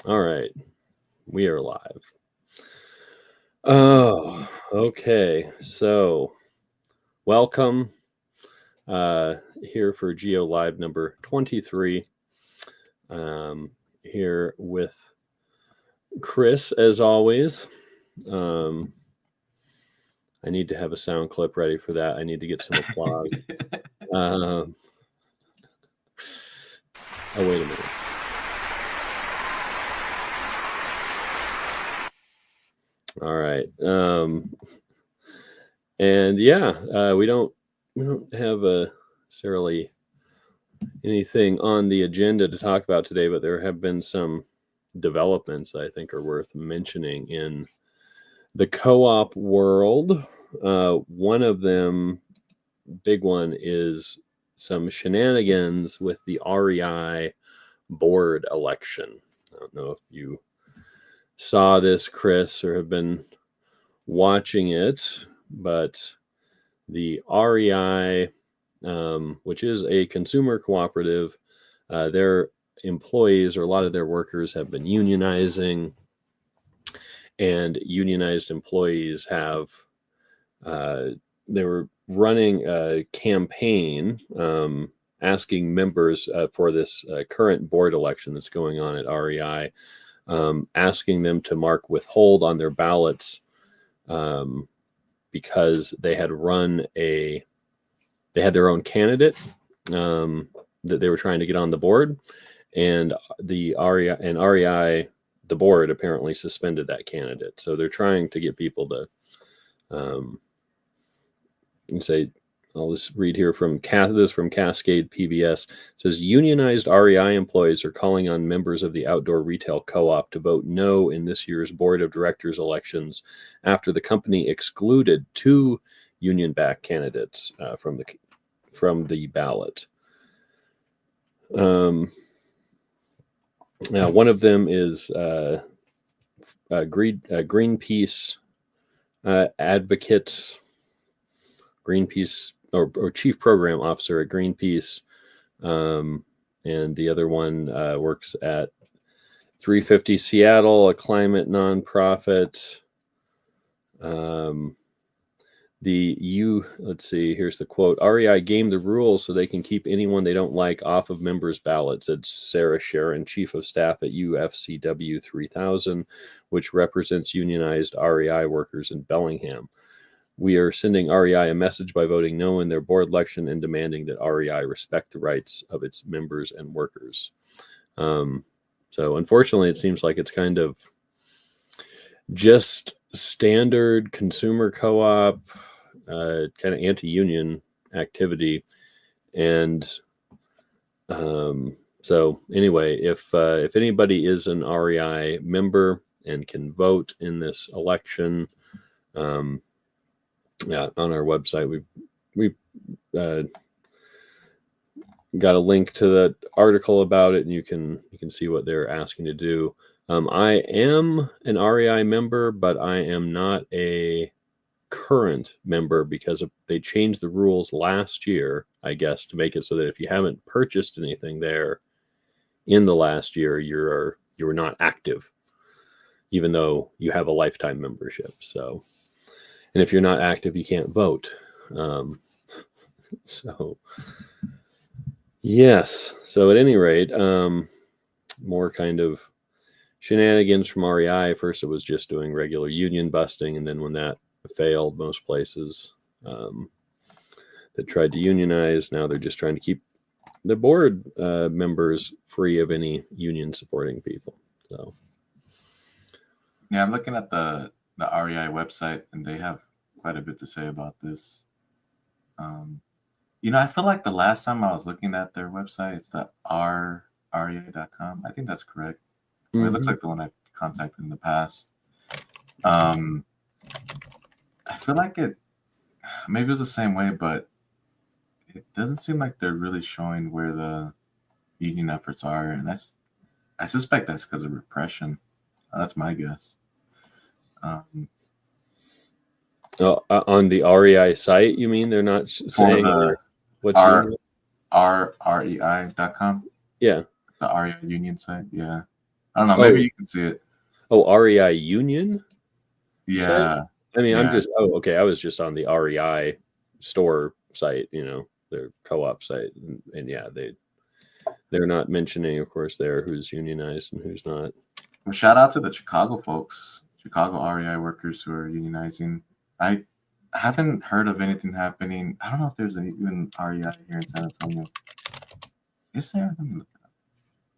All right, we are live. Oh, okay. So, welcome here for GEO Live number 23. Here with Chris, as always. I need to have a sound clip ready for that. I need to get some applause. Oh, wait a minute. All right. And yeah, we don't have necessarily anything on the agenda to talk about today, but there have been some developments I think are worth mentioning in the co-op world. One of them, big one, is some shenanigans with the REI board election. I don't know if you saw this, Chris, or have been watching it, but the REI, which is a consumer cooperative, their employees, or a lot of their workers, have been unionizing, and unionized employees have they were running a campaign asking members for this current board election that's going on at REI, asking them to mark withhold on their ballots because they had their own candidate that they were trying to get on the board, and the REI, the board, apparently suspended that candidate. So they're trying to get people to say, I'll just read here from Cascade PBS. It says, unionized REI employees are calling on members of the outdoor retail co-op to vote no in this year's board of directors elections after the company excluded 2 union-backed candidates from the ballot. Now, one of them is Greenpeace advocate, Greenpeace or chief program officer at Greenpeace, and the other one works at 350 Seattle, a climate nonprofit. Let's see, here's the quote. REI gamed the rules so they can keep anyone they don't like off of members' ballots, said Sarah Sharon, chief of staff at UFCW 3000, which represents unionized REI workers in Bellingham. We are sending REI a message by voting no in their board election and demanding that REI respect the rights of its members and workers. So unfortunately, it seems like it's kind of just standard consumer co-op, kind of anti-union activity. And so anyway, if anybody is an REI member and can vote in this election, on our website, we got a link to that article about it, and you can see what they're asking to do. I am an REI member, but I am not a current member because they changed the rules last year, I guess, to make it so that if you haven't purchased anything there in the last year, you're not active, even though you have a lifetime membership. So, and if you're not active, you can't vote. So, yes. So at any rate, more kind of shenanigans from REI. First, it was just doing regular union busting, and then when that failed, most places that tried to unionize, now they're just trying to keep the board members free of any union supporting people. So, yeah, I'm looking at the REI website, and they have quite a bit to say about this. I feel like the last time I was looking at their website, it's the rrei.com. I think that's correct. Mm-hmm. It looks like the one I've contacted in the past. I feel like maybe it was the same way, but it doesn't seem like they're really showing where the union efforts are. And I suspect that's because of repression. That's my guess. On the REI site, you mean? They're not saying what's rrei.com? Yeah. The REI union site, yeah. I don't know. Maybe Oh, you can see it. REI Union site? Yeah. I mean, Yeah. okay. I was just on the REI store site, their co-op site. And yeah, they're not mentioning, of course, there who's unionized and who's not. Well, shout out to the Chicago folks, Chicago REI workers who are unionizing. I haven't heard of anything happening. I don't know if there's even REI here in San Antonio. Is there? Let me look it up.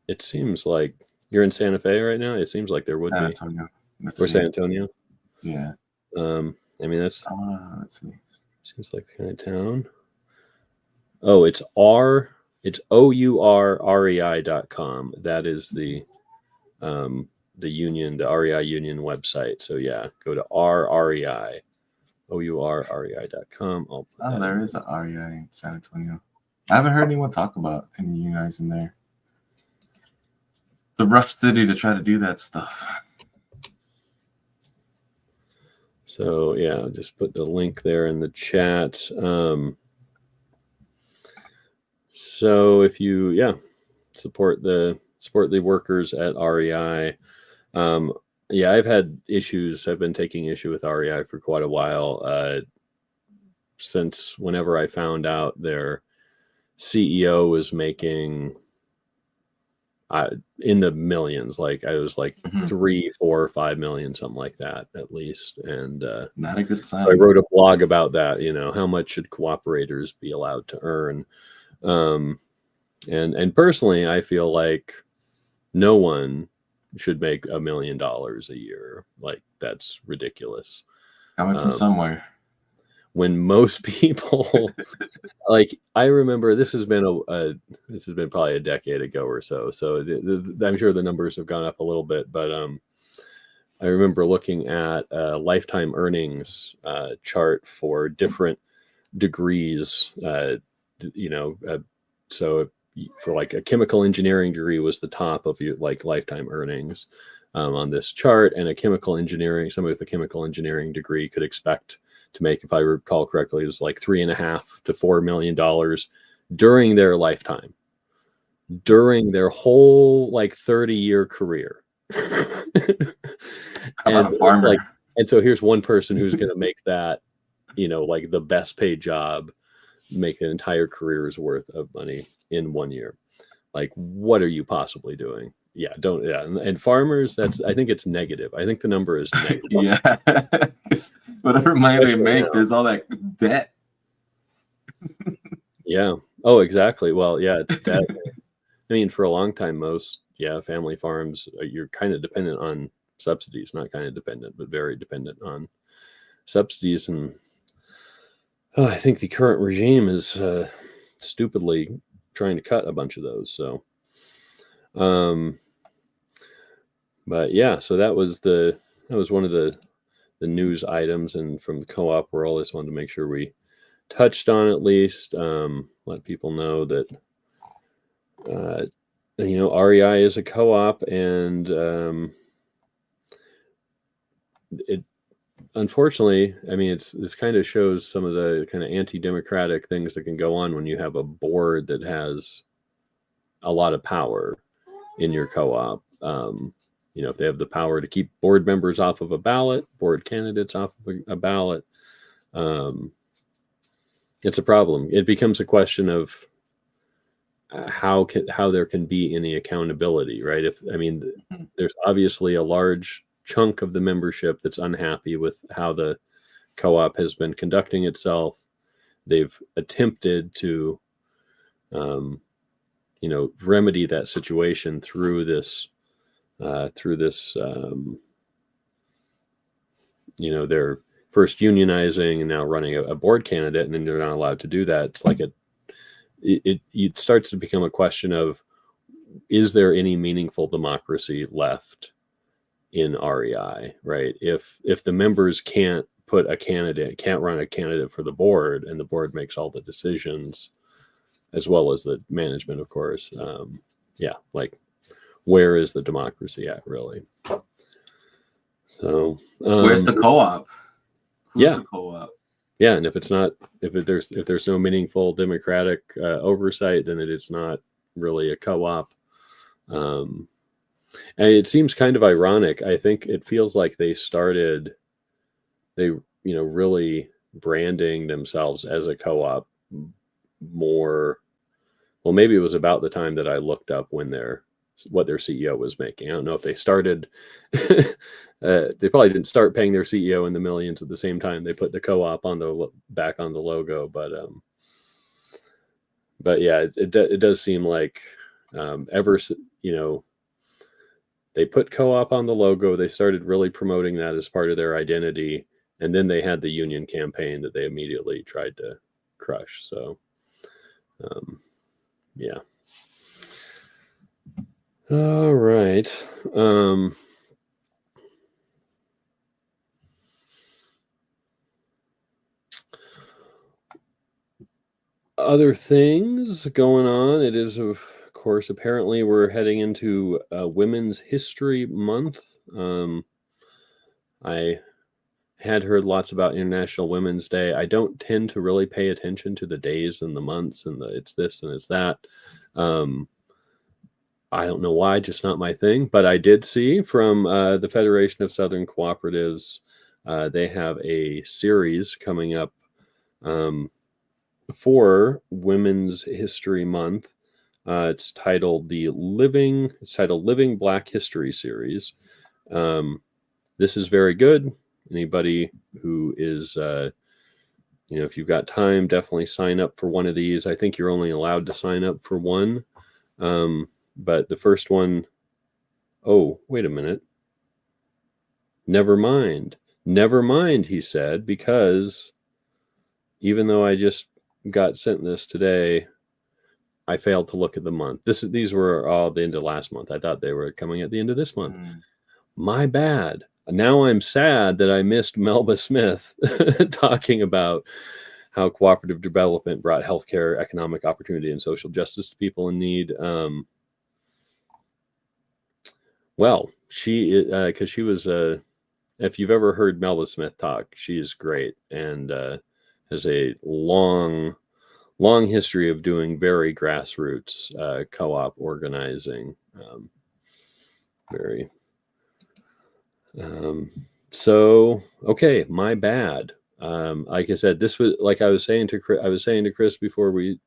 It seems like you're in Santa Fe right now. It seems like there would San be. Antonio. Let's Or see. San Antonio. Yeah. I mean, that's Let's see. seems like the kind of town. Oh, it's OURREI.com. That is the union, the REI union website. So yeah, go to RREI, OURREI.com. I'll put that There is a REI in San Antonio. I haven't heard anyone talk about any unionizing there. It's a rough city to try to do that stuff. So yeah, I'll just put the link there in the chat. So if you support the workers at REI. Yeah, I've had issues. I've been taking issue with REI for quite a while. Since whenever I found out their CEO was making in the millions, like I was like 3, 4, 5 million, something like that at least. And not a good sign. I wrote a blog about that. How much should cooperators be allowed to earn? And personally, I feel like no one should make $1 million a year. Like that's ridiculous. Coming from somewhere. When most people, like I remember, this has been probably a decade ago or so. So I'm sure the numbers have gone up a little bit, but I remember looking at a lifetime earnings chart for different degrees. So for like a chemical engineering degree was the top of your like lifetime earnings on this chart, and somebody with a chemical engineering degree could expect to make, if I recall correctly, it was like $3.5 to $4 million during their lifetime, during their whole like 30-year career. How about a farmer? And so here's one person who's going to make that, like the best paid job, make an entire career's worth of money in 1 year. Like, what are you possibly doing? Yeah, don't. Yeah, and farmers, I think it's negative. I think the number is negative. Yeah, whatever money they make, there's all that debt. Yeah. Oh, exactly. Well, yeah, it's debt. I mean, for a long time, most family farms, you're kind of dependent on subsidies. Not kind of dependent, but very dependent on subsidies. And I think the current regime is stupidly trying to cut a bunch of those. So, but yeah, so that was one of the news items, and from the co-op world, I just wanted to make sure we touched on at least, let people know that REI is a co-op, and it unfortunately, I mean, this kind of shows some of the kind of anti-democratic things that can go on when you have a board that has a lot of power in your co-op. If they have the power to keep board members off of a ballot, board candidates off of a ballot, it's a problem. It becomes a question of how there can be any accountability, right? There's obviously a large chunk of the membership that's unhappy with how the co-op has been conducting itself. They've attempted to, remedy that situation through this, they're first unionizing and now running a board candidate, and then they're not allowed to do that. It's like it starts to become a question of, is there any meaningful democracy left in REI, right? If the members can't run a candidate for the board, and the board makes all the decisions, as well as the management, of course, like, where is the democracy at, really? So where's the co-op? Who's the co-op? Yeah, and if there's no meaningful democratic oversight, then it is not really a co-op. And it seems kind of ironic. I think it feels like they really branding themselves as a co-op more. Well, maybe it was about the time that I looked up what their CEO was making. I don't know if they started. They probably didn't start paying their CEO in the millions at the same time they put the co-op back on the logo, but yeah, it does seem like ever they put co-op on the logo, they started really promoting that as part of their identity, and then they had the union campaign that they immediately tried to crush. So yeah. All right. Other things going on. It is, of course, apparently we're heading into Women's History Month. I had heard lots about International Women's Day. I don't tend to really pay attention to the days and the months and it's this and it's that. I don't know why, just not my thing. But I did see from the Federation of Southern Cooperatives, they have a series coming up for Women's History Month. It's titled Living Black History Series. This is very good. Anybody who is, if you've got time, definitely sign up for one of these. I think you're only allowed to sign up for one. But the first one, oh, wait a minute. Never mind, he said, because even though I just got sent this today, I failed to look at the month. These were all the end of last month. I thought they were coming at the end of this month. My bad. Now I'm sad that I missed Melba Smith talking about how cooperative development brought healthcare, economic opportunity, and social justice to people in need. Well, because she was, if you've ever heard Melba Smith talk, she is great and has a long history of doing very grassroots co-op organizing. So okay, my bad. Like I said, this was like I was saying to Chris before we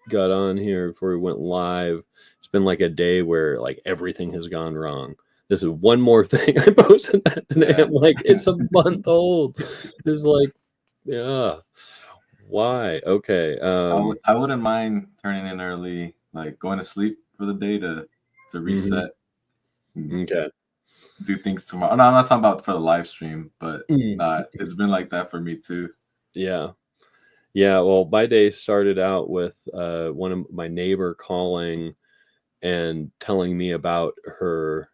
got on here, before we went live. It's been like a day where like everything has gone wrong. This is one more thing I posted that today. Yeah. I'm like, it's a month old. It's like, yeah. Why? Okay. I wouldn't mind turning in early, like going to sleep for the day to reset. Okay. Do things tomorrow. No, I'm not talking about for the live stream, but it's been like that for me too. Yeah. Well, my day started out with one of my neighbor calling and telling me about her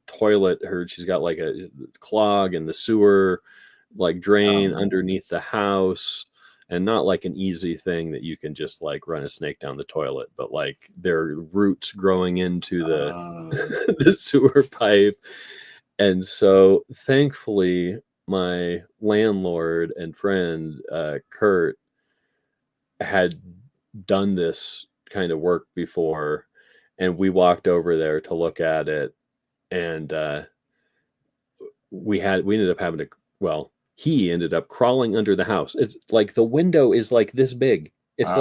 toilet. She's got like a clog in the sewer, like drain underneath the house, and not like an easy thing that you can just like run a snake down the toilet, but like there are roots growing into the the sewer pipe. And so thankfully my landlord and friend Kurt had done this kind of work before, and we walked over there to look at it, and we ended up having to, well, he ended up crawling under the house. It's like the window is like this big. It's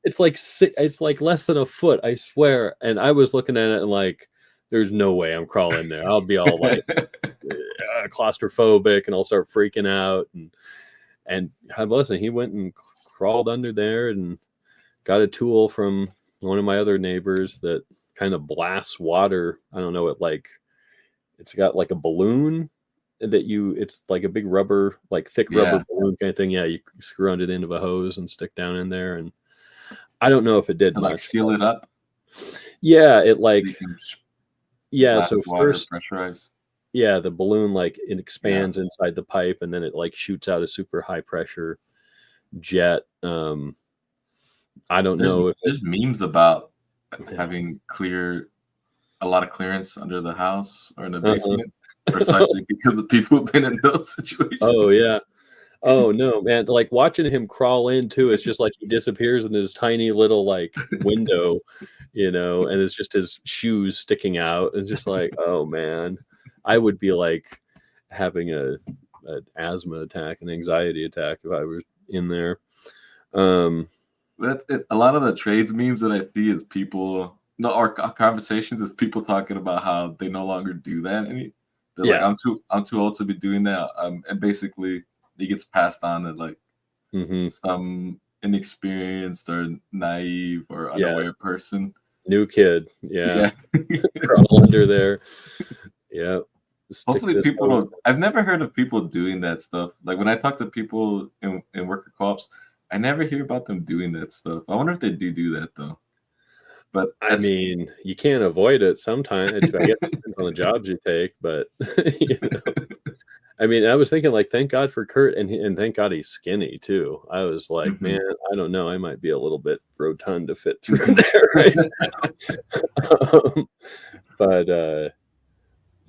it's like less than a foot, I swear. And I was looking at it and like, there's no way I'm crawling there. I'll be all like claustrophobic and I'll start freaking out. And listen, he went and crawled under there and got a tool from one of my other neighbors that kind of blasts water. I don't know, it's got like a balloon that it's like a big rubber, like thick rubber balloon kind of thing. Yeah, you screw under the end of a hose and stick down in there. And I don't know if it did much. Like seal it up. Yeah, it like so first pressurize. Yeah, the balloon like it expands inside the pipe and then it like shoots out a super high pressure jet. I don't know if there's memes about having a lot of clearance under the house or in the basement. Precisely because the people who've been in those situations. Oh yeah. Oh no, man! Like watching him crawl into it's just like he disappears in this tiny little like window, and it's just his shoes sticking out. It's just like, oh man, I would be like having an asthma attack, an anxiety attack if I was in there. That's it. A lot of the trades memes that I see is people, no, or conversations is people talking about how they no longer do that. And they're like, Yeah. I'm too old to be doing that. And basically, it gets passed on to like some inexperienced or naive or Yeah. unaware person. New kid. Yeah. Yeah. They're all under there. Yeah. Stick Hopefully, this people over. don't. I've never heard of people doing that stuff. Like when I talk to people in worker co-ops, I never hear about them doing that stuff. I wonder if they do that though. But I mean, you can't avoid it sometimes. I guess it depends on the jobs you take, but I mean, I was thinking like, thank God for Kurt, and thank God he's skinny too. I was like, man, I don't know, I might be a little bit rotund to fit through there right now.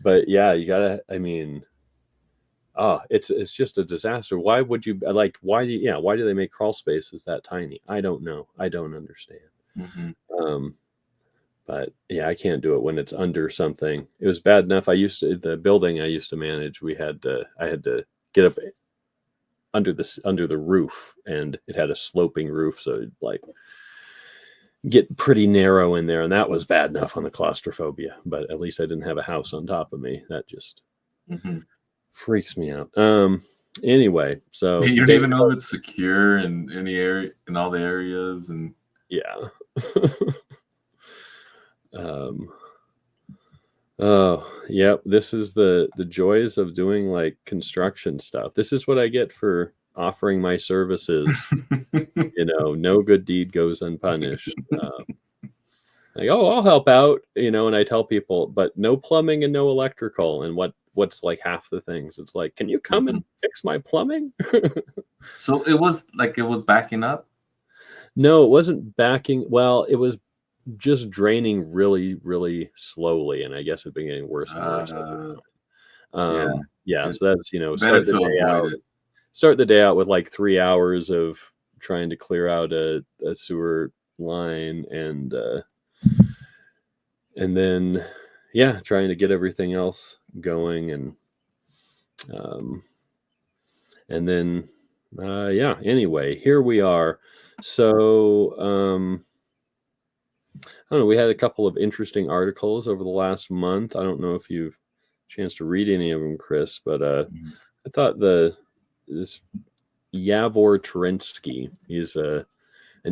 But yeah, you gotta. I mean, it's just a disaster. Why would you like? Why do they make crawl spaces that tiny? I don't know. I don't understand. But yeah, I can't do it when it's under something. It was bad enough. The building I used to manage, I had to get up under the roof, and it had a sloping roof, so it'd like get pretty narrow in there, and that was bad enough on the claustrophobia. But at least I didn't have a house on top of me. That just freaks me out. Anyway, so you don't even know if it's secure in any area, in all the areas, and yeah. Oh, yep. This is the joys of doing like construction stuff. This is what I get for offering my services. No good deed goes unpunished. Like, oh, I'll help out, and I tell people, but no plumbing and no electrical. And what's like half the things? It's like, can you come and fix my plumbing? So it was backing up? No, it wasn't backing. Well, it was just draining really, really slowly, and I guess it's been getting worse and worse over time. Yeah. So that's start the day out with like 3 hours of trying to clear out a sewer line, and then trying to get everything else going, and then anyway, here we are. So I don't know. We had a couple of interesting articles over the last month. I don't know if you've a chance to read any of them, Chris, but I thought this Yavor Terensky, he's an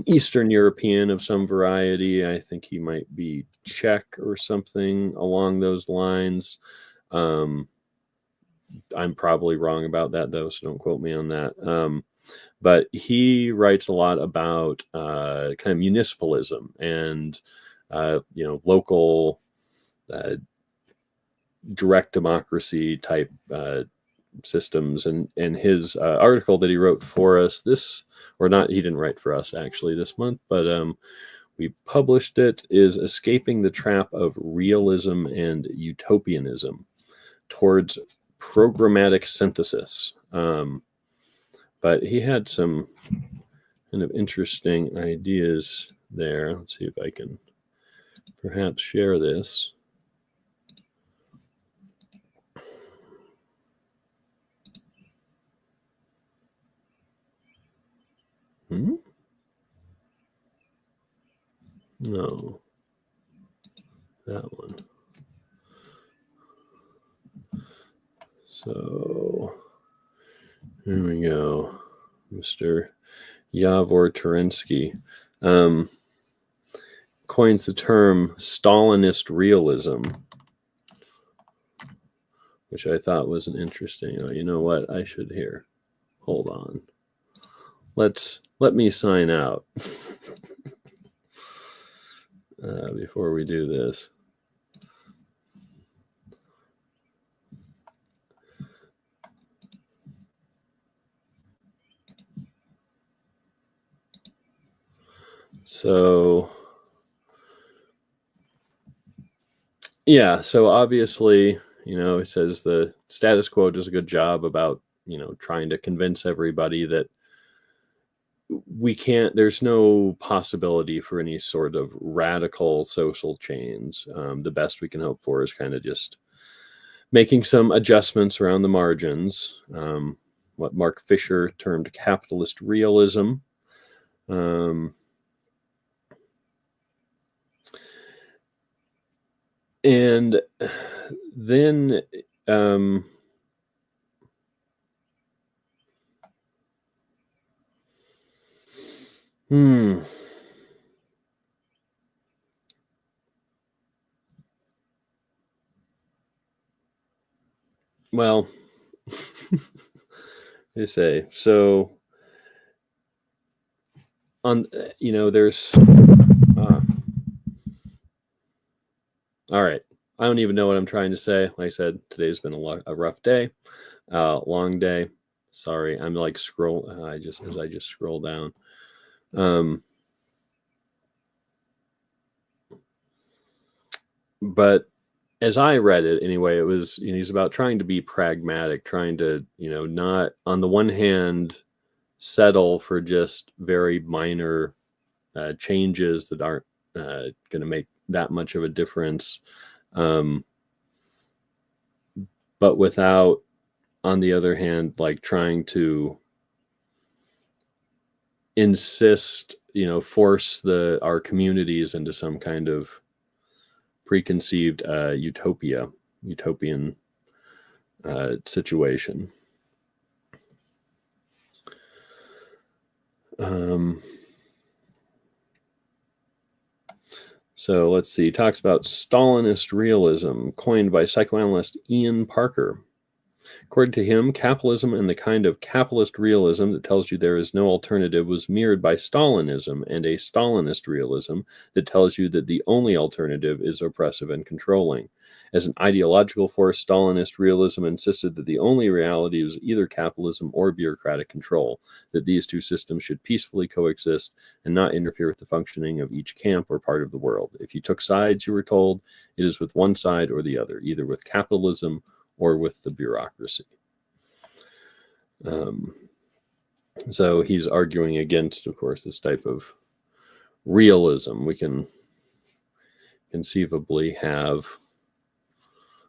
Eastern European of some variety. I think he might be Czech or something along those lines. I'm probably wrong about that though, so don't quote me on that. But he writes a lot about kind of municipalism and local direct democracy type systems, and his article that he wrote for us he didn't write for us actually this month, but we published it, is Escaping the Trap of Realism and Utopianism Towards Programmatic Synthesis. But he had some kind of interesting ideas there. Let's see if I can perhaps share this. No, that one. So here we go. Mr. Yavor Terensky coins the term Stalinist realism, which I thought was an interesting. Oh, you know what? I should hear. Hold on. Let me sign out before we do this. So obviously, it says the status quo does a good job about, trying to convince everybody that we can't, there's no possibility for any sort of radical social change. The best we can hope for is kind of just making some adjustments around the margins, what Mark Fisher termed capitalist realism. And then well, they say so. On there's all right. I don't even know what I'm trying to say. Like I said, today's been a rough day, long day. Sorry, I'm like I just scroll down. But as I read it anyway, it was, he's about trying to be pragmatic, trying to, not on the one hand settle for just very minor changes that aren't going to make that much of a difference. But without, on the other hand, like trying to insist, force our communities into some kind of preconceived utopian situation. So let's see. He talks about Stalinist realism, coined by psychoanalyst Ian Parker. According to him, capitalism and the kind of capitalist realism that tells you there is no alternative was mirrored by Stalinism and a Stalinist realism that tells you that the only alternative is oppressive and controlling. As an ideological force, Stalinist realism insisted that the only reality was either capitalism or bureaucratic control, that these two systems should peacefully coexist and not interfere with the functioning of each camp or part of the world. If you took sides, you were told, it is with one side or the other, either with capitalism or with the bureaucracy. So he's arguing against, of course, this type of realism. We can conceivably have,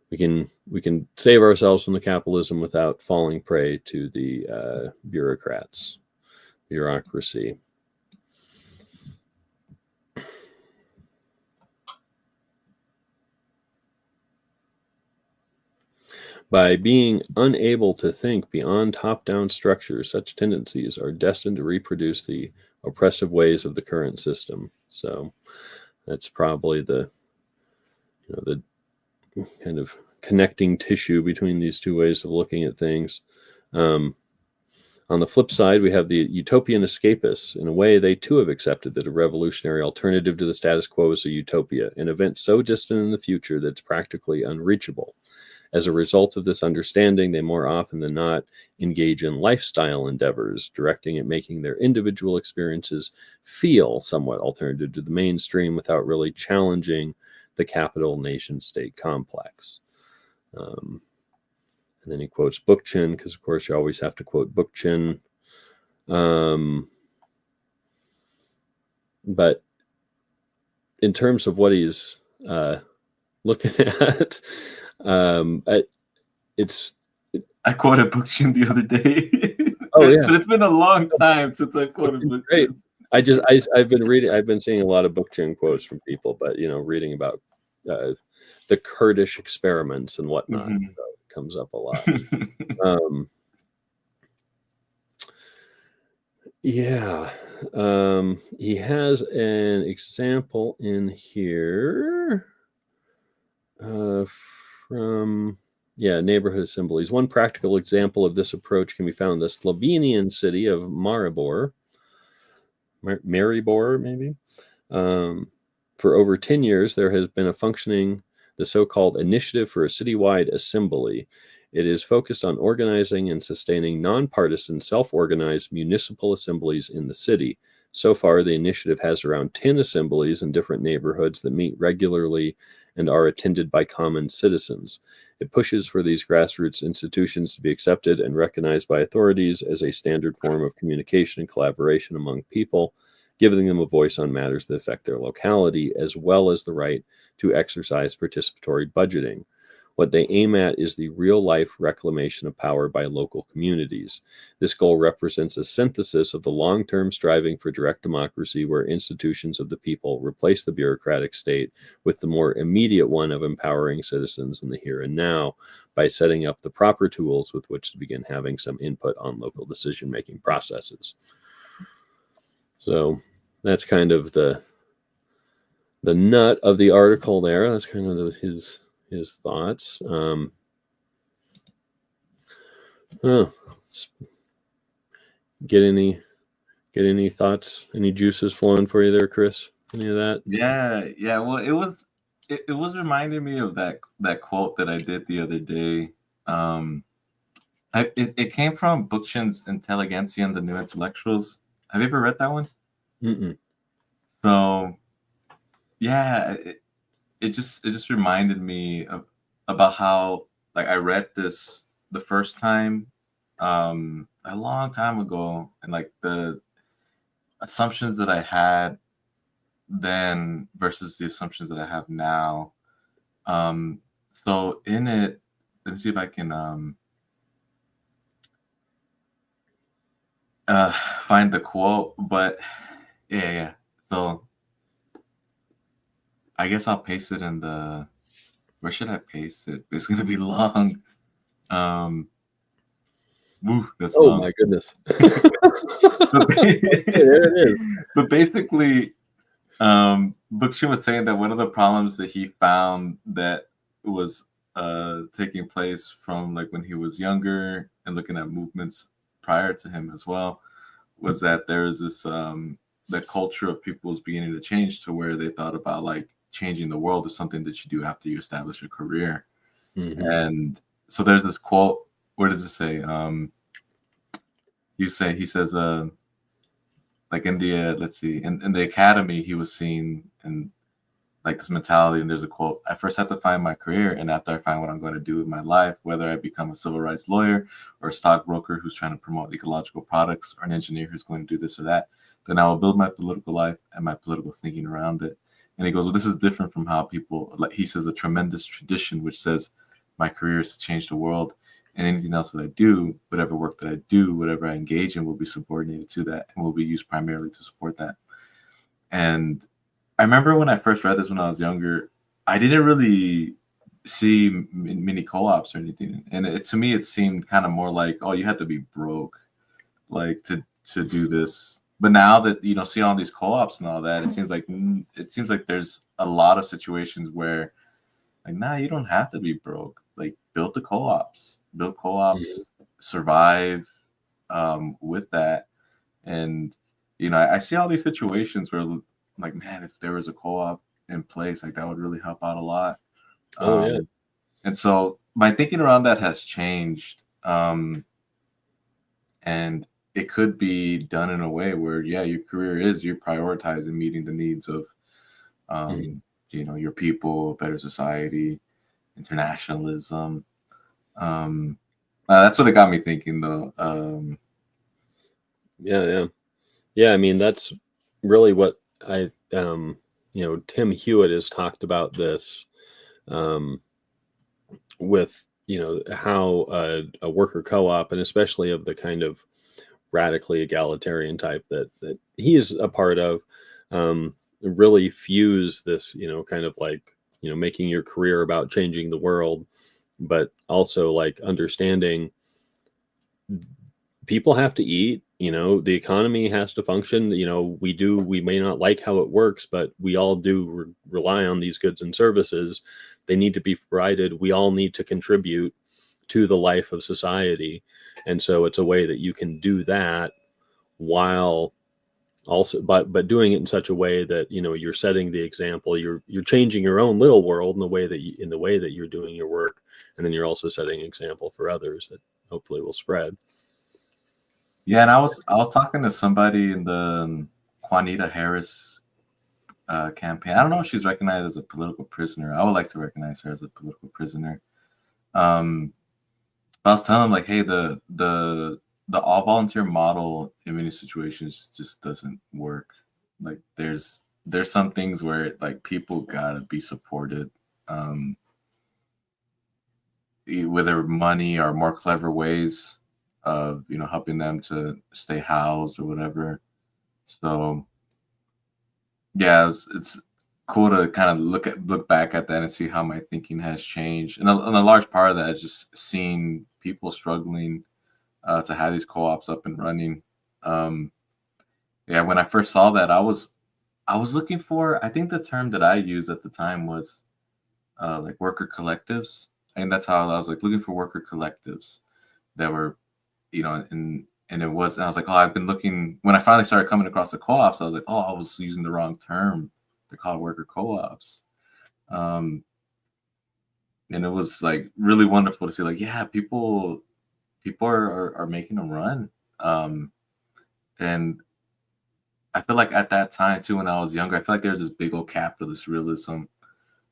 we can save ourselves from the capitalism without falling prey to the bureaucracy. By being unable to think beyond top-down structures, such tendencies are destined to reproduce the oppressive ways of the current system. So that's probably the kind of connecting tissue between these two ways of looking at things. On the flip side, we have the utopian escapists. In a way, they too have accepted that a revolutionary alternative to the status quo is a utopia, an event so distant in the future that it's practically unreachable. As a result of this understanding, they more often than not engage in lifestyle endeavors, directing at making their individual experiences feel somewhat alternative to the mainstream without really challenging the capital nation-state complex. And then he quotes Bookchin, because of course you always have to quote Bookchin. But in terms of what he's looking at, I quoted Bookchin the other day. Oh yeah, but it's been a long time since I quoted Bookchin. Great. I've been seeing a lot of Bookchin quotes from people, but reading about the Kurdish experiments and whatnot, so it comes up a lot. He has an example in here from neighborhood assemblies. One practical example of this approach can be found in the Slovenian city of Maribor, maybe. For over 10 years, there has been the so-called Initiative for a Citywide Assembly. It is focused on organizing and sustaining nonpartisan, self-organized municipal assemblies in the city. So far, the initiative has around 10 assemblies in different neighborhoods that meet regularly and are attended by common citizens. It pushes for these grassroots institutions to be accepted and recognized by authorities as a standard form of communication and collaboration among people, giving them a voice on matters that affect their locality, as well as the right to exercise participatory budgeting. What they aim at is the real-life reclamation of power by local communities. This goal represents a synthesis of the long-term striving for direct democracy, where institutions of the people replace the bureaucratic state with the more immediate one of empowering citizens in the here and now by setting up the proper tools with which to begin having some input on local decision-making processes. So that's kind of the nut of the article there. That's kind of his thoughts. Get any thoughts, any juices flowing for you there, Chris? Any of that? Yeah. Well, it was reminding me of that quote that I did the other day. It came from Bookchin's Intelligentsia and the New Intellectuals. Have you ever read that one? Mm-mm. So, yeah, it just reminded me about how, like, I read this the first time a long time ago, and like the assumptions that I had then versus the assumptions that I have now. So in it, let me see if I can find the quote, but yeah. So I guess I'll paste it in the, where should I paste it? It's gonna be long. That's Oh long. my goodness. But Okay, there it is. But basically, Bookchin was saying that one of the problems that he found that was taking place from like when he was younger and looking at movements prior to him as well was that there was this the culture of people was beginning to change to where they thought about like changing the world is something that you do after you establish a career. Mm-hmm. And so there's this quote. Where does it say? He says like in the let's see, in the academy he was seen in like this mentality, and there's a quote: I first have to find my career, and after I find what I'm going to do with my life, whether I become a civil rights lawyer or a stockbroker who's trying to promote ecological products, or an engineer who's going to do this or that, then I will build my political life and my political thinking around it. And he goes, well, this is different from how people, like he says, a tremendous tradition which says my career is to change the world, and anything else that I do, whatever work that I do, whatever I engage in, will be subordinated to that and will be used primarily to support that. And I remember when I first read this when I was younger, I didn't really see mini co-ops or anything, and to me it seemed kind of more like, oh, you had to be broke, like to do this. But now that see all these co-ops and all that, it seems like there's a lot of situations where like, nah, you don't have to be broke. Like, build co-ops, Mm-hmm. survive with that. And I see all these situations where, like, man, if there was a co-op in place, like that would really help out a lot. Oh yeah. And so my thinking around that has changed. And it could be done in a way where, yeah, your career is you're prioritizing meeting the needs of, Mm-hmm. your people, better society, internationalism. That's what it got me thinking, though. Yeah. I mean, that's really what I Tim Hewitt has talked about this with how a worker co-op, and especially of the kind of radically egalitarian type that he's a part of, really fuse this kind of like making your career about changing the world, but also like understanding people have to eat, the economy has to function. We may not like how it works, but we all do rely on these goods and services. They need to be provided. We all need to contribute to the life of society. And so it's a way that you can do that while also, but doing it in such a way that, you're setting the example, you're changing your own little world in the way that you're doing your work. And then you're also setting an example for others that hopefully will spread. Yeah, and I was talking to somebody in the Juanita Harris campaign. I don't know if she's recognized as a political prisoner. I would like to recognize her as a political prisoner. I was telling them like, hey, the all volunteer model in many situations just doesn't work. Like there's some things where like people gotta be supported, whether money or more clever ways of helping them to stay housed or whatever. So yeah, it's cool to kind of look back at that and see how my thinking has changed. And a large part of that is just seeing people struggling to have these co-ops up and running. Um, yeah, when I first saw that, I was looking for. I think the term that I used at the time was like worker collectives. And that's how I was like looking for worker collectives that were, and it was. I was like, oh, I've been looking. When I finally started coming across the co-ops, I was like, oh, I was using the wrong term. They're called worker co-ops. Um, and it was like really wonderful to see, like, yeah, people are making them run. And I feel like at that time too, when I was younger, I feel like there was this big old capitalist realism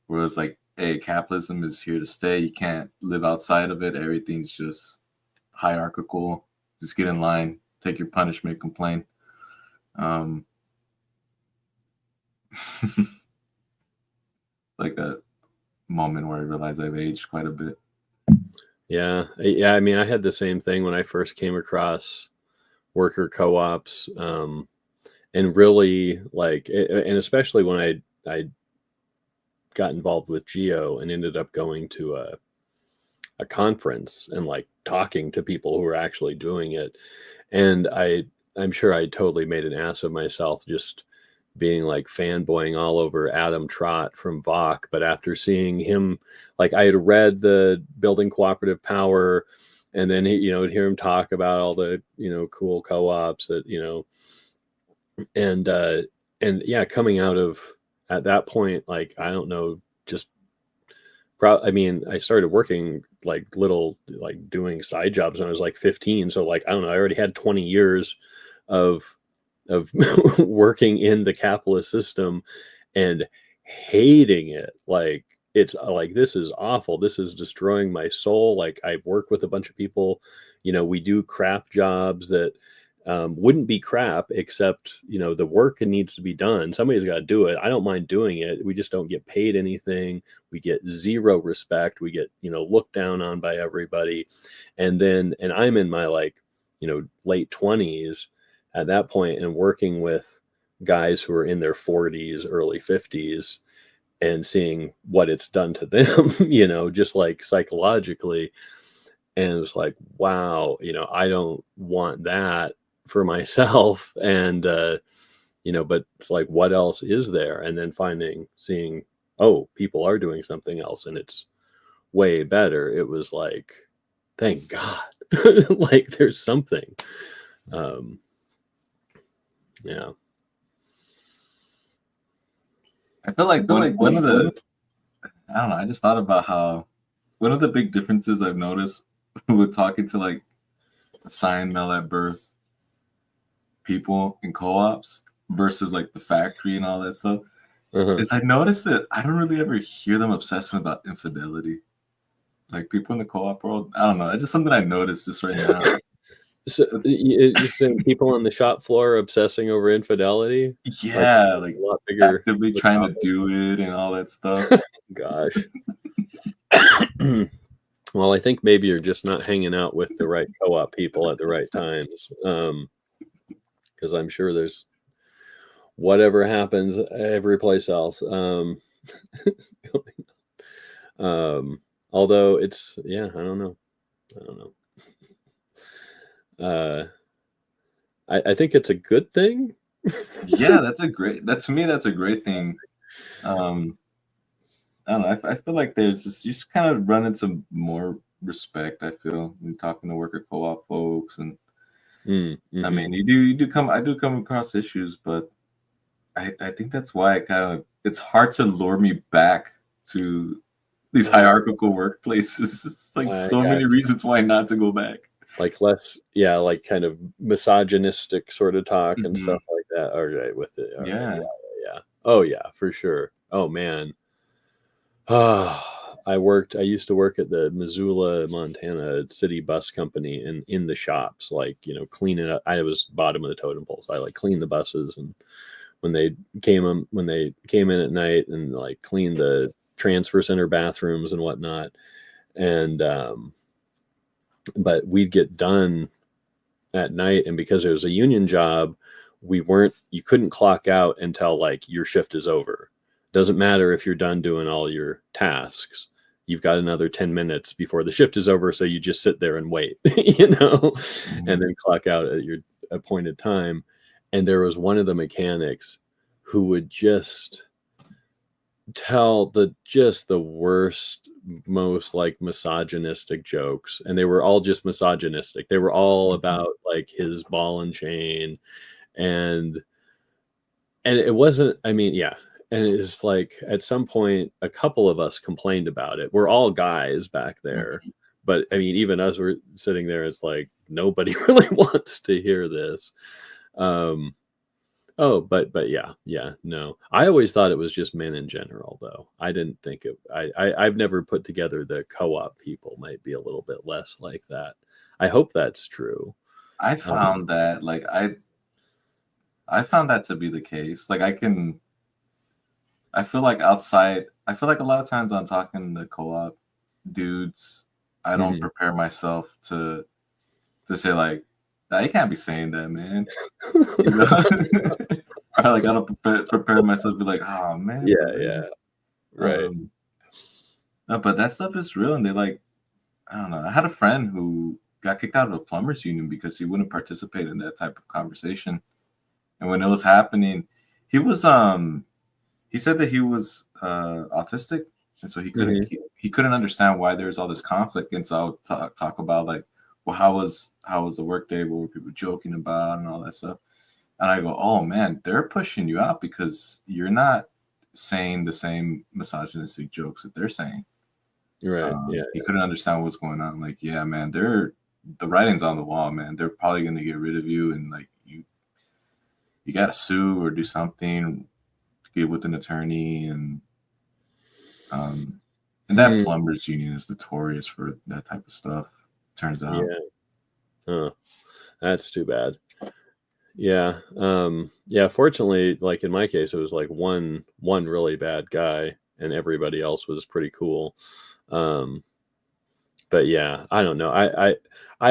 where it's like, hey, capitalism is here to stay. You can't live outside of it. Everything's just hierarchical. Just get in line, take your punishment, complain. Like a moment where I realized I've aged quite a bit. Yeah. I mean, I had the same thing when I first came across worker co-ops, and really like, and especially when I got involved with GEO and ended up going to a conference and like talking to people who were actually doing it. And I'm sure I totally made an ass of myself just being like fanboying all over Adam Trott from Vok. But after seeing him, like I had read the Building Cooperative Power, and then hear him talk about all the cool co-ops that and yeah, coming out of at that point, like I don't know, just I mean, I started working like doing side jobs when I was like 15. So like, I don't know, I already had 20 years of working in the capitalist system and hating it. Like it's like, this is awful. This is destroying my soul. Like I work with a bunch of people, we do crap jobs that wouldn't be crap, except the work needs to be done. Somebody's got to do it. I don't mind doing it. We just don't get paid anything. We get zero respect. We get looked down on by everybody. And I'm in my late 20s at that point, and working with guys who are in their 40s, early 50s, and seeing what it's done to them, just like psychologically. And it was like, wow, I don't want that for myself. And but it's like, what else is there? And then seeing, oh, people are doing something else and it's way better. It was like, thank God. Like there's something. Yeah. I feel like one of the, I don't know, I just thought about how one of the big differences I've noticed with talking to like assigned mail at birth people in co-ops versus like the factory and all that stuff is I noticed that I don't really ever hear them obsessing about infidelity. Like people in the co-op world, I don't know. It's just something I noticed just right now. So you're saying people on the shop floor obsessing over infidelity? Yeah, like a lot bigger, actively trying to do it and all that stuff. Gosh. Well, I think maybe you're just not hanging out with the right co-op people at the right times. Because I'm sure there's whatever happens every place else. Although it's, yeah, I don't know. I think it's a good thing. Yeah, to me, that's a great thing. I don't know. I feel like there's just, you just kind of run into more respect. I feel when talking to worker co-op folks, and Mm-hmm. I mean, I do come across issues, but I think that's why it's hard to lure me back to these hierarchical workplaces. It's like so many reasons why not to go back. Like less, yeah, like kind of misogynistic sort of talk and stuff like that. All right, with it. Yeah. Yeah. Oh yeah, for sure. Oh man. I used to work at the Missoula, Montana city bus company and in the shops, like, cleaning up. I was bottom of the totem pole. So I like cleaned the buses, and when they came in at night, and like cleaned the transfer center bathrooms and whatnot. And but we'd get done at night, and because it was a union job, you couldn't clock out until like your shift is over. Doesn't matter if you're done doing all your tasks, you've got another 10 minutes before the shift is over, so you just sit there and wait, and then clock out at your appointed time. And there was one of the mechanics who would just tell the worst, most like misogynistic jokes, and they were all just misogynistic. They were all about like his ball and chain, and it wasn't, I mean, yeah. And it's like at some point a couple of us complained about it. We're all guys back there, but I mean, even us were sitting there, it's like nobody really wants to hear this. Oh, but yeah, no. I always thought it was just men in general, though. I didn't think it. I've never put together the co-op people might be a little bit less like that. I hope that's true. I found that like I found that to be the case. Like I feel like outside. I feel like a lot of times I'm talking to co-op dudes, I don't prepare myself to say like, "Nah, you can't be saying that, man." You know? I like gotta prepare myself to be like, "Oh man." Yeah, right. No, but that stuff is real, and they like, I don't know. I had a friend who got kicked out of a plumbers union because he wouldn't participate in that type of conversation. And when it was happening, he was he said that he was autistic, and so he couldn't understand why there's all this conflict. And so I'll talk about like, well, how was the work day? What were people joking about and all that stuff? And I go, oh man, they're pushing you out because you're not saying the same misogynistic jokes that they're saying. Right. Yeah. He couldn't understand what's going on. Like, yeah, man, the writing's on the wall, man. They're probably gonna get rid of you, and like you gotta sue or do something, get with an attorney, and that plumbers union is notorious for that type of stuff. Turns out. Yeah. Oh, that's too bad. Yeah. Yeah. Fortunately, like in my case, it was like one really bad guy, and everybody else was pretty cool. But yeah, I don't know. I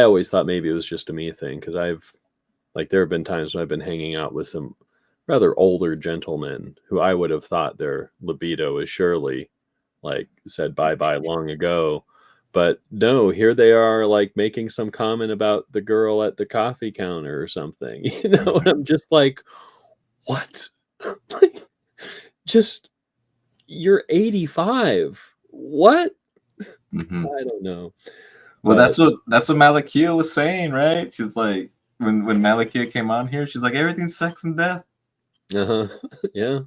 always thought maybe it was just a me thing, because there have been times when I've been hanging out with some rather older gentlemen who I would have thought their libido is surely like said bye bye long ago. But no, here they are like making some comment about the girl at the coffee counter or something. And I'm just like, what? Like, just you're 85. What? I don't know. Well, that's what Malakia was saying, right? She's like, when Malakia came on here, she's like, everything's sex and death. Yeah,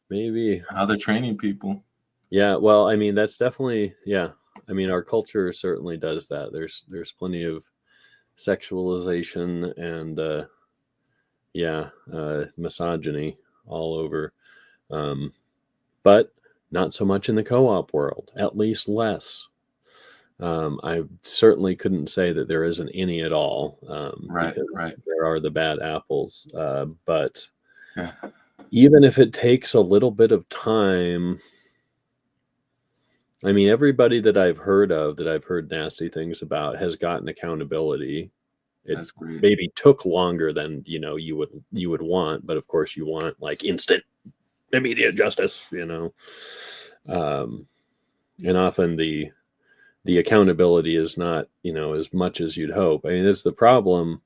maybe how they're training people. Yeah, well, I mean, that's definitely, yeah. I mean, our culture certainly does that. There's plenty of sexualization and misogyny all over, but not so much in the co-op world. At least less. I certainly couldn't say that there isn't any at all. Because there are the bad apples, but even if it takes a little bit of time. I mean, everybody that I've heard nasty things about has gotten accountability. It maybe took longer than you would want, but of course you want like instant, immediate justice, and often the accountability is not as much as you'd hope. I mean, that's the problem.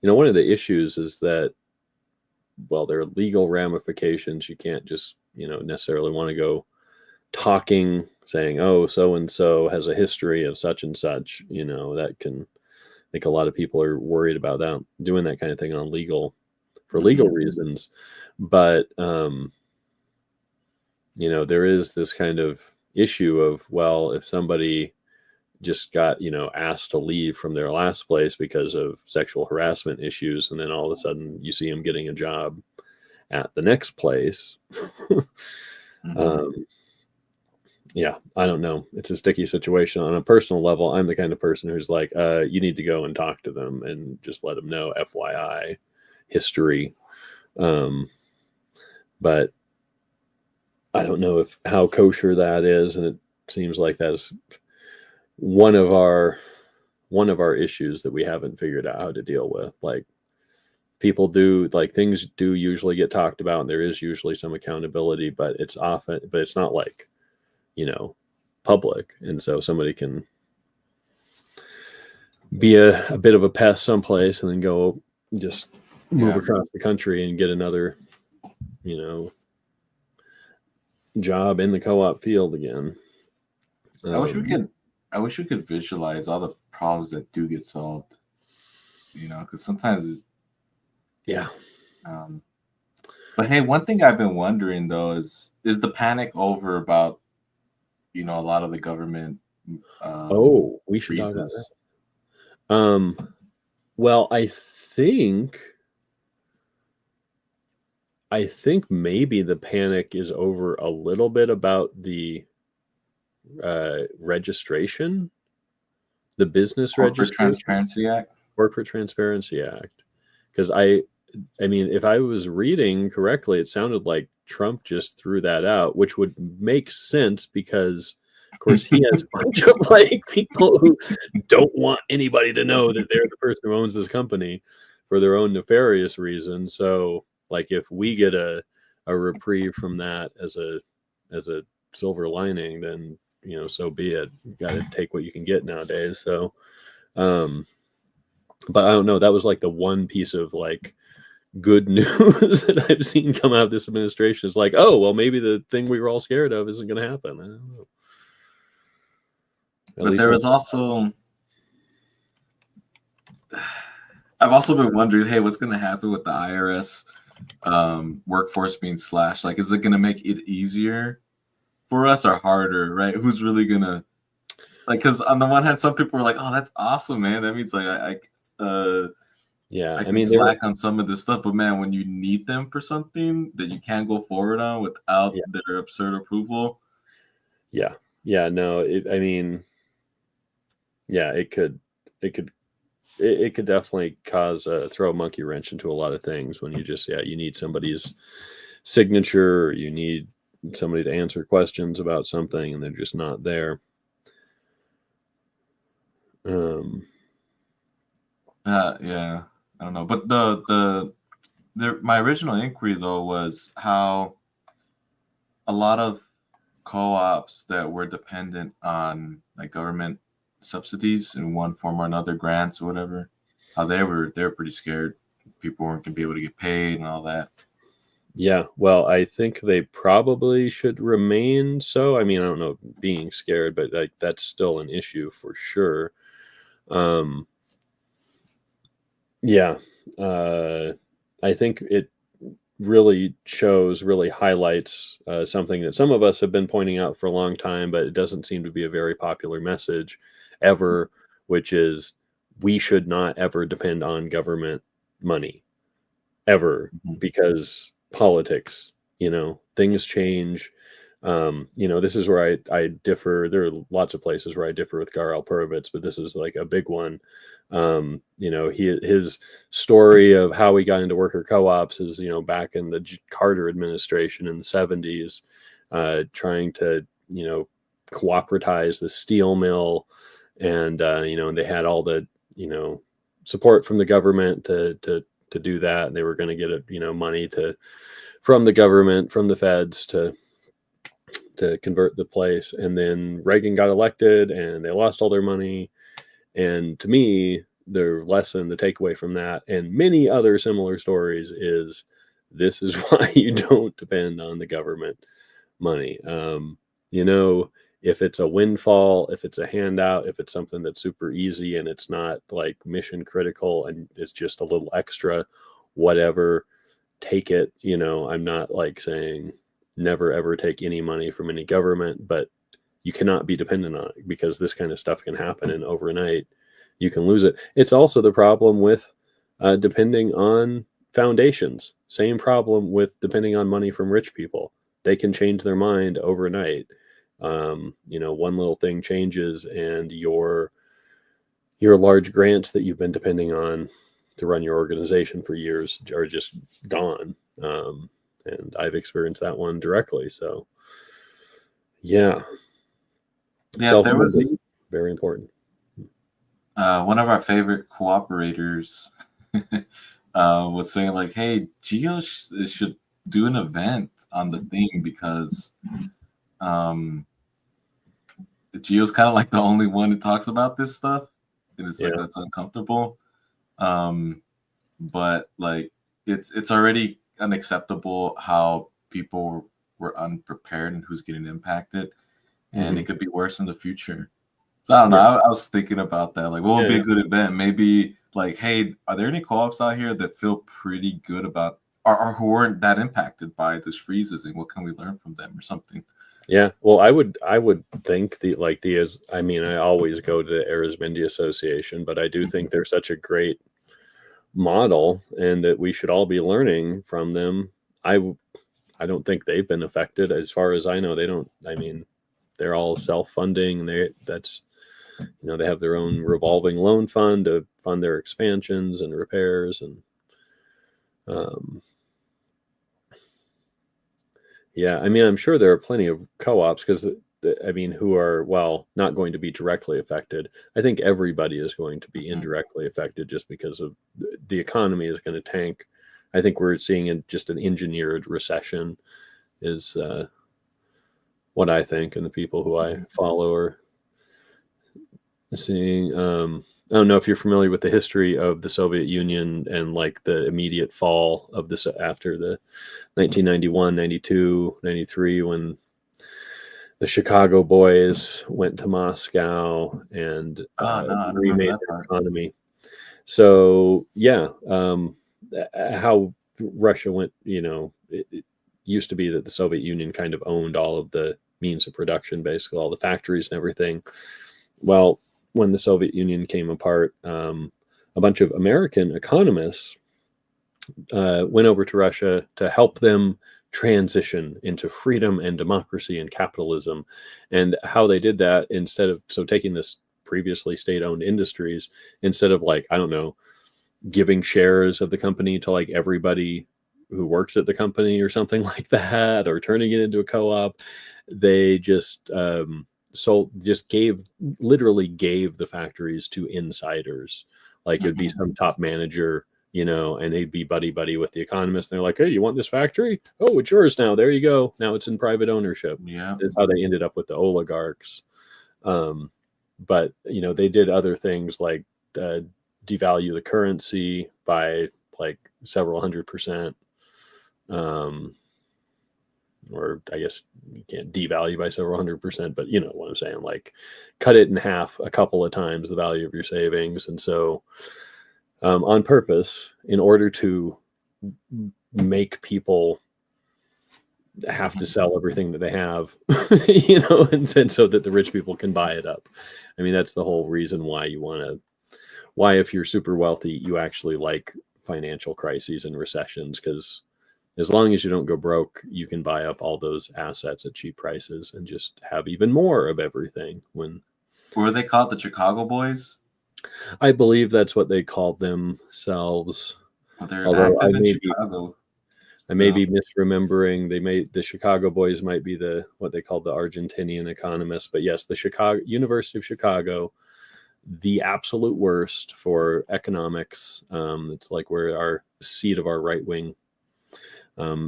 One of the issues is that, well, there are legal ramifications. You can't just necessarily want to go talking, saying, oh, so and so has a history of such and such. That can, I think a lot of people are worried about that, doing that kind of thing for legal reasons. But there is this kind of issue of, well, if somebody just got asked to leave from their last place because of sexual harassment issues, and then all of a sudden you see them getting a job at the next place. Yeah, I don't know. It's a sticky situation. On a personal level, I'm the kind of person who's like, you need to go and talk to them and just let them know, FYI, history. But I don't know how kosher that is, and it seems like that's one of our issues that we haven't figured out how to deal with. Like, people do, like, things do usually get talked about, and there is usually some accountability, but it's not like, public, and so somebody can be a bit of a pest someplace and then go just move across the country and get another job in the co-op field again. I wish we could visualize all the problems that do get solved, because sometimes but hey, one thing I've been wondering though is the panic over about a lot of the government we should talk about that. Well, I think maybe the panic is over a little bit about the registration, the business registration, Corporate Transparency Act. Because I mean, if I was reading correctly, it sounded like Trump just threw that out, which would make sense because, of course, he has a bunch of people who don't want anybody to know that they're the person who owns this company for their own nefarious reasons. So, like, if we get a reprieve from that as a silver lining, then so be it. You got to take what you can get nowadays. So, but I don't know. That was like the one piece of good news that I've seen come out of this administration is like, oh, well, maybe the thing we were all scared of isn't going to happen. I don't know. But there was also, I've also been wondering, hey, what's going to happen with the IRS workforce being slashed? Like, is it going to make it easier for us or harder, right? Who's really going to, because on the one hand, some people are like, oh, that's awesome, man. That means I can slack on some of this stuff, but man, when you need them for something that you can't go forward on without their absurd approval. It could definitely throw a monkey wrench into a lot of things when you just you need somebody's signature, or you need somebody to answer questions about something and they're just not there. I don't know, but my original inquiry though was how a lot of co-ops that were dependent on government subsidies in one form or another, grants or whatever, how they were pretty scared people weren't going to be able to get paid and all that. Yeah, well, I think they probably should remain so. I mean, I don't know, being scared, but that's still an issue for sure. I think it really highlights something that some of us have been pointing out for a long time, but it doesn't seem to be a very popular message ever, which is we should not ever depend on government money ever, because politics, things change. This is where I differ. There are lots of places where I differ with Gar Alperovitz, but this is like a big one. His story of how he got into worker co-ops is, back in the Carter administration in the 70s, trying to, cooperatize the steel mill, and they had all the, support from the government to do that, and they were going to get money from the government, from the feds to convert the place. And then Reagan got elected and they lost all their money. And to me, the takeaway from that and many other similar stories is this is why you don't depend on the government money. If it's a windfall, if it's a handout, if it's something that's super easy and it's not mission critical and it's just a little extra, whatever, take it. I'm not saying never ever take any money from any government, but you cannot be dependent on it, because this kind of stuff can happen and overnight you can lose it. It's also the problem with depending on foundations. Same problem with depending on money from rich people. They can change their mind overnight. One little thing changes, and your large grants that you've been depending on to run your organization for years are just gone. And I've experienced that one directly. So, yeah, There was very important. One of our favorite cooperators was saying like, "Hey, GEO should do an event on the thing because GEO's kind of like the only one who talks about this stuff, and it's like that's uncomfortable. But like it's already unacceptable how people were unprepared and who's getting impacted, and it could be worse in the future." So I don't know. I was thinking about that. Like, what would be a good event? Maybe like, hey, are there any co-ops out here that feel pretty good about or who weren't that impacted by this freezes, and what can we learn from them or something? Yeah, well, I would think I always go to the Arizmendi Association, but I do think they're such a great model and that we should all be learning from them. I don't think they've been affected. As far as I know, they don't. I mean, they're all self-funding. They have their own revolving loan fund to fund their expansions and repairs, and yeah, I mean, I'm sure there are plenty of co-ops who are, not going to be directly affected. I think everybody is going to be indirectly affected just because of the economy is going to tank. I think we're seeing just an engineered recession is what I think, and the people who I follow are seeing. I don't know if you're familiar with the history of the Soviet Union and like the immediate fall of this after the 1991, 92, 93, when the Chicago boys went to Moscow and remade their economy. So how Russia went, it used to be that the Soviet Union kind of owned all of the means of production, basically all the factories and everything. Well, when the Soviet Union came apart, a bunch of American economists went over to Russia to help them transition into freedom and democracy and capitalism. And how they did that, taking this previously state-owned industries, instead of giving shares of the company to like everybody who works at the company or something like that, or turning it into a co-op, they just literally gave the factories to insiders. Like it'd be some top manager, and they'd be buddy with the economist. And they're like, "Hey, you want this factory? Oh, it's yours now. There you go. Now it's in private ownership." Yeah, that's how they ended up with the oligarchs. But they did other things like devalue the currency by like several 100%. Or I guess you can't devalue by several 100%, but you know what I'm saying, like cut it in half a couple of times the value of your savings. And so on purpose, in order to make people have to sell everything that they have, and so that the rich people can buy it up. I mean, that's the whole reason why if you're super wealthy, you actually like financial crises and recessions, because as long as you don't go broke, you can buy up all those assets at cheap prices and just have even more of everything. What were they called? The Chicago Boys? I believe that's what they called themselves. Although I may be misremembering. The Chicago Boys might be what they called the Argentinian economists. But yes, the University of Chicago, the absolute worst for economics. It's like where our seat of our right wing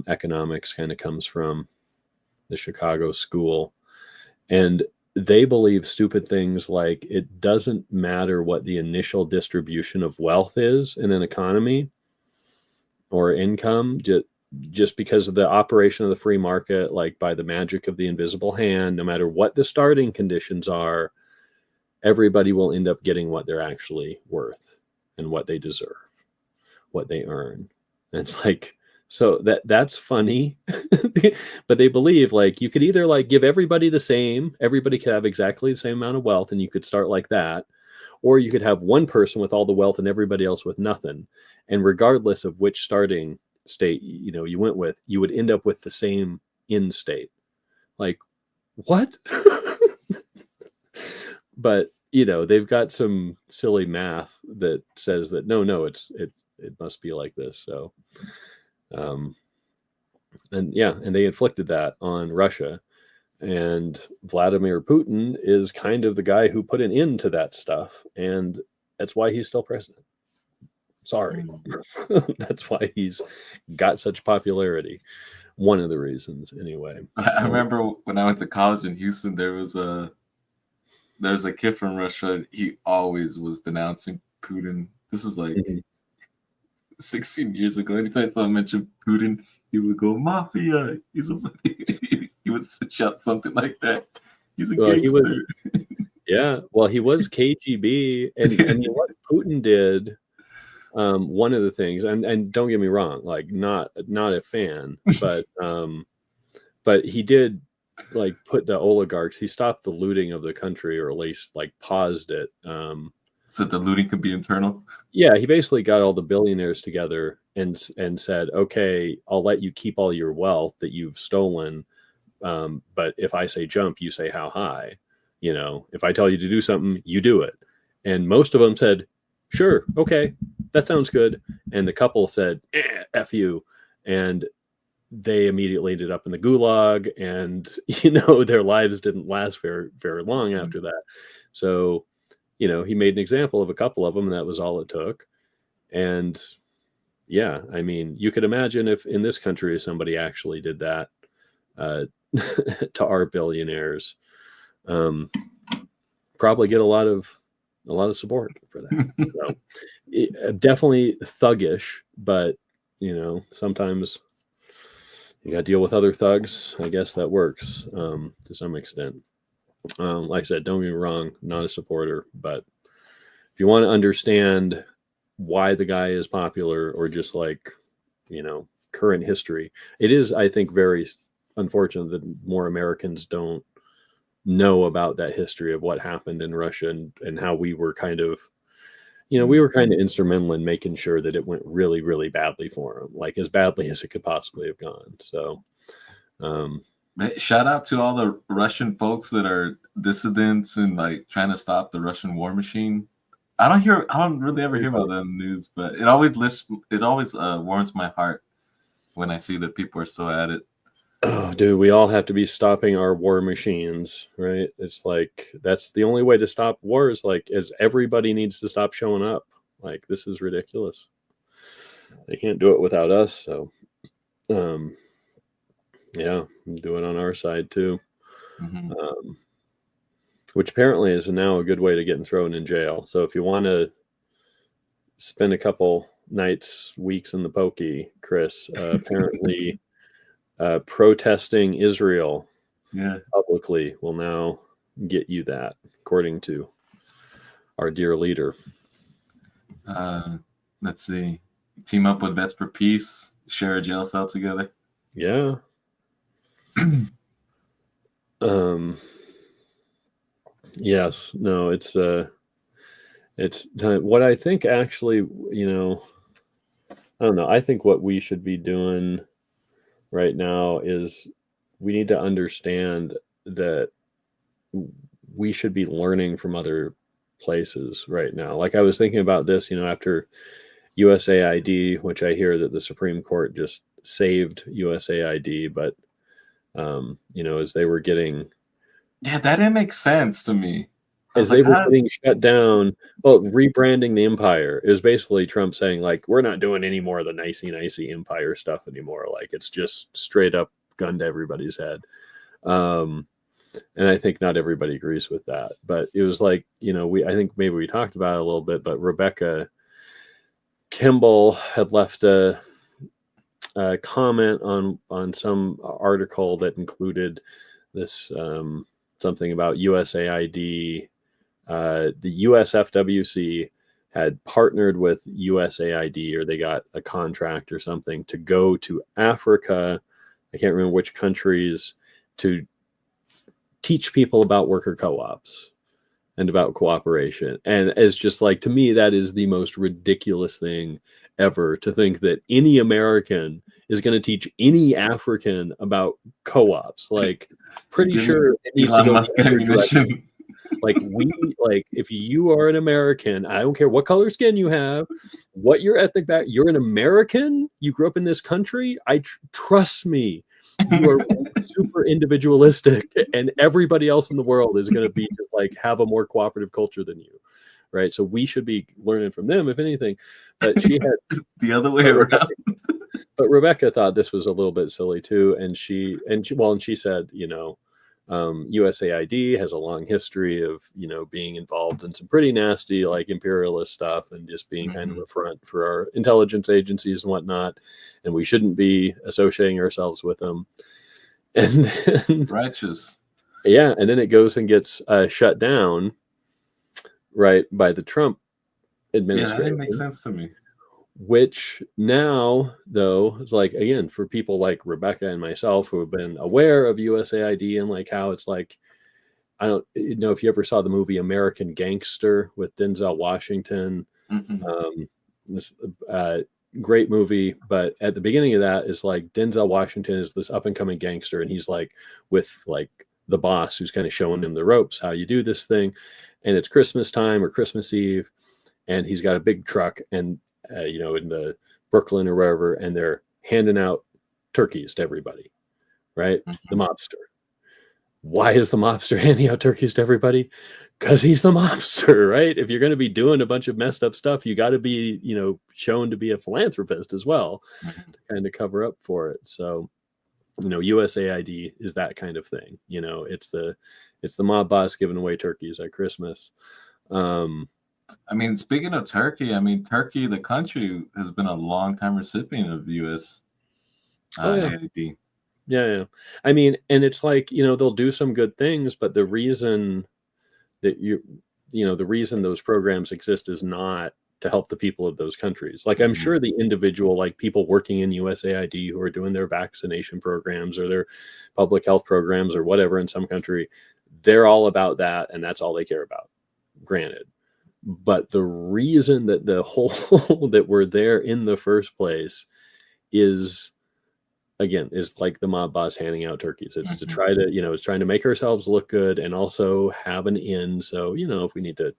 economics kind of comes from, the Chicago school. And they believe stupid things like it doesn't matter what the initial distribution of wealth is in an economy or income, just because of the operation of the free market, like by the magic of the invisible hand, no matter what the starting conditions are, everybody will end up getting what they're actually worth and what they deserve, what they earn. And it's like, so that's funny, but they believe like you could either like give everybody the same, everybody could have exactly the same amount of wealth and you could start like that, or you could have one person with all the wealth and everybody else with nothing. And regardless of which starting state you went with, you would end up with the same in state. Like, what? But they've got some silly math that says that no, it must be like this. So, and they inflicted that on Russia, and Vladimir Putin is kind of the guy who put an end to that stuff, and that's why he's still president. Sorry, that's why he's got such popularity. One of the reasons, anyway. I remember when I went to college in Houston, there's a kid from Russia. He always was denouncing Putin. This is like 16 years ago. Anytime someone mentioned Putin, he would go, "Mafia." He would shout something like that. He's a gangster. He was KGB, and what Putin did. One of the things, and don't get me wrong, like not a fan, but he did like put the oligarchs. He stopped the looting of the country, or at least like paused it. So the looting could be internal. Yeah, he basically got all the billionaires together and said, "Okay, I'll let you keep all your wealth that you've stolen, but if I say jump, you say how high. If I tell you to do something, you do it." And most of them said, "Sure, okay, that sounds good." And the couple said, F you. And they immediately ended up in the gulag, and their lives didn't last very, very long after that. So he made an example of a couple of them, and that was all it took. And yeah, I mean, you could imagine if in this country somebody actually did that to our billionaires, probably get a lot of support for that. So definitely thuggish, but sometimes you got to deal with other thugs. I guess that works to some extent. Like I said, don't get me wrong, not a supporter, but if you want to understand why the guy is popular, or just like current history, it is, I think, very unfortunate that more Americans don't know about that history of what happened in Russia, and how we were kind of instrumental in making sure that it went really, really badly for them, like as badly as it could possibly have gone. So shout out to all the Russian folks that are dissidents and like trying to stop the Russian war machine. I don't really ever hear about them in the news, but it always warms my heart when I see that people are still at it. Oh, dude, we all have to be stopping our war machines, right? It's like, that's the only way to stop wars, like, as everybody needs to stop showing up. Like, this is ridiculous. They can't do it without us. So, yeah, do it on our side too. Which apparently is now a good way to get thrown in jail. So if you want to spend a couple nights, weeks in the pokey, Chris, apparently protesting Israel publicly will now get you that, according to our dear leader. Let's see. Team up with Vets for Peace, share a jail cell together. Yeah. Yes. No, it's time. What I think actually, I don't know. I think what we should be doing right now is we need to understand that we should be learning from other places right now. Like I was thinking about this, after USAID, which I hear that the Supreme Court just saved USAID, but as they were getting, that didn't make sense to me. As they were getting shut down, rebranding the empire, it was basically Trump saying, like, we're not doing any more of the nicey empire stuff anymore. Like, it's just straight up gun to everybody's head. And I think not everybody agrees with that. But it was like, I think maybe we talked about it a little bit, but Rebecca Kimball had left a comment on some article that included this something about USAID. The USFWC had partnered with USAID, or they got a contract or something to go to Africa. I can't remember which countries, to teach people about worker co-ops. and about cooperation. And it's just like, to me, that is the most ridiculous thing ever, to think that any American is going to teach any African about co-ops. Like, pretty Giving sure it needs to Elon go Musk the other direction. ammunition. Like, if you are an American, I don't care what color skin you have, what your ethnic background, you're an American, you grew up in this country, trust me, you are super individualistic, and everybody else in the world is going to be just like, have a more cooperative culture than you, right? So we should be learning from them, if anything. But she had the other way around. But Rebecca thought this was a little bit silly too, and she said, USAID has a long history of, being involved in some pretty nasty, like, imperialist stuff, and just being kind of a front for our intelligence agencies and whatnot, and we shouldn't be associating ourselves with them. And then, righteous. Yeah, and then it goes and gets shut down, right, by the Trump administration. Yeah, that didn't make sense to me. Which now, though, is like, again, for people like Rebecca and myself who have been aware of USAID and like how it's like, I don't know if you ever saw the movie American Gangster with Denzel Washington. This great movie, but at the beginning of that is like Denzel Washington is this up and coming gangster, and he's like with like the boss who's kind of showing him the ropes, how you do this thing, and it's Christmas time or Christmas Eve, and he's got a big truck, and in the Brooklyn or wherever, and they're handing out turkeys to everybody, right? The mobster. Why is the mobster handing out turkeys to everybody? Because he's the mobster, right? If you're going to be doing a bunch of messed up stuff, you got to be, shown to be a philanthropist as well, to kind of cover up for it. So, USAID is that kind of thing. It's the mob boss giving away turkeys at Christmas. Speaking of Turkey, Turkey, the country, has been a long-time recipient of USAID. Yeah. And it's like, they'll do some good things, but the reason that the reason those programs exist is not to help the people of those countries. Like, I'm sure the individual, like, people working in USAID who are doing their vaccination programs or their public health programs or whatever in some country, they're all about that, and that's all they care about. Granted. But the reason that the whole that we're there in the first place is like the mob boss handing out turkeys. It's to try to, it's trying to make ourselves look good and also have an in. So, if we need to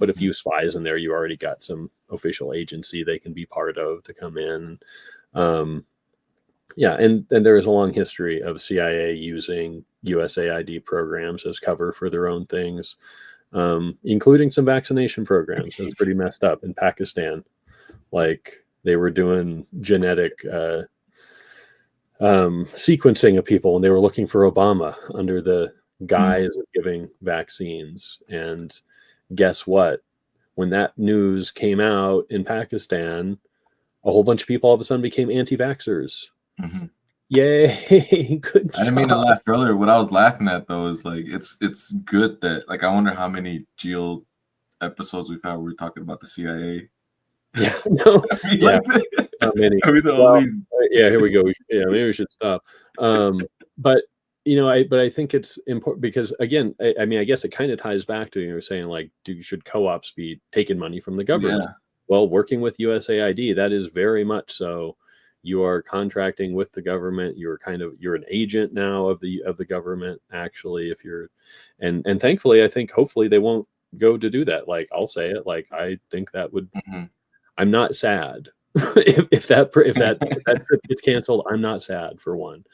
put a few spies in there, you already got some official agency they can be part of to come in. And there is a long history of CIA using USAID programs as cover for their own things. Including some vaccination programs. That's pretty messed up in Pakistan. Like, they were doing genetic sequencing of people, and they were looking for Obama under the guise of giving vaccines. And guess what? When that news came out in Pakistan, a whole bunch of people all of a sudden became anti-vaxxers. Yay! Good job. I didn't mean to laugh earlier. What I was laughing at, though, is like, it's good that, like, I wonder how many GEO episodes we've had where we're talking about the CIA. Yeah, no, yeah, not many. Here we go. Maybe we should stop. But I think it's important because, again, I guess it kind of ties back to, you were saying, like, should co-ops be taking money from the government? Yeah. Well, working with USAID, that is very much so. You are contracting with the government. You're an agent now of the government, actually, if you're, and thankfully, I think hopefully they won't go to do that. Like, I'll say it, like, I think that would, I'm not sad if that trip gets canceled. I'm not sad, for one.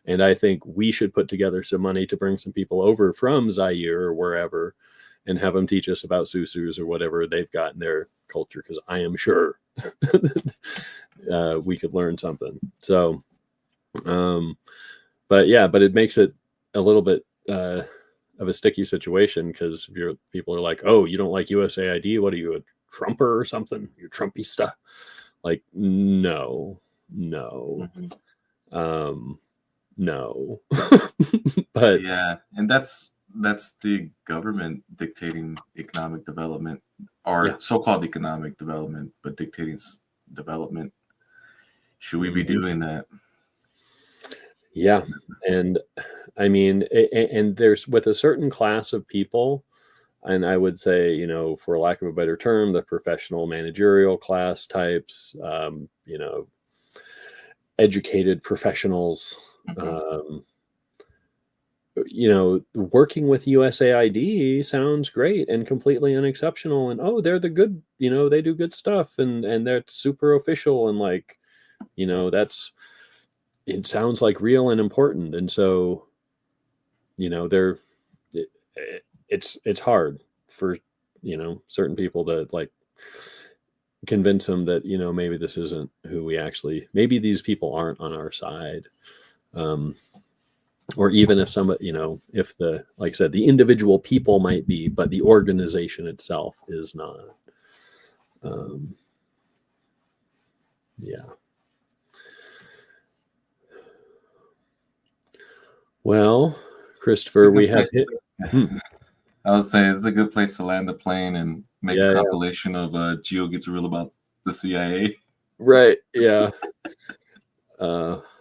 And I think we should put together some money to bring some people over from Zaire or wherever and have them teach us about susus or whatever they've got in their culture, because I am sure we could learn something. So, but it makes it a little bit of a sticky situation, because people are like, oh, you don't like USAID? What are you, a Trumper or something? You're Trumpista? Like, no. No. But yeah, and that's the government dictating economic development, or so-called economic development, but dictating development. Should we be doing that? Yeah. And and there's, with a certain class of people, and I would say, for lack of a better term, the professional managerial class types, educated professionals, working with USAID sounds great and completely unexceptional. And, oh, they're the good, they do good stuff, and they're super official. And it sounds like real and important. And so, it's hard for, certain people to convince them that, maybe this isn't who we actually, maybe these people aren't on our side. Or even if somebody, if like I said, the individual people might be, but the organization itself is not. Yeah. Well, Christopher, we have hit. I would say it's a good place to land the plane and make a compilation of GEO Gets Real about the CIA. Right. Yeah.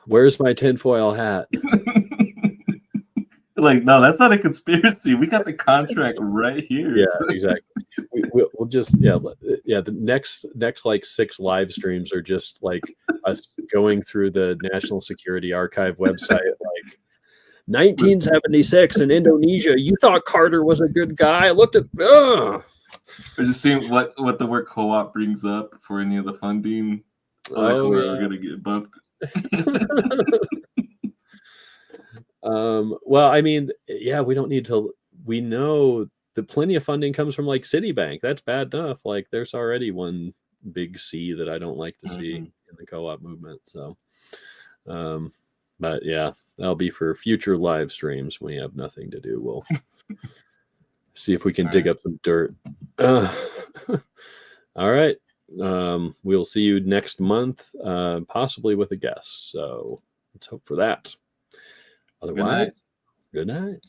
Where's my tinfoil hat? No, that's not a conspiracy. We got the contract right here. Yeah, exactly. We'll just the next 6 live streams are just us going through the National Security Archive website, 1976 in Indonesia. You thought Carter was a good guy. Looked at We're just seeing what the word co-op brings up for any of the funding. We're gonna get bumped. Well, I mean, we don't need to. We know that plenty of funding comes from Citibank. That's bad enough. There's already one big C that I don't like to see in the co-op movement. So, but yeah, that'll be for future live streams when we have nothing to do. We'll see if we can dig up some dirt. All right. We'll see you next month, possibly with a guest. So let's hope for that. Otherwise, good night.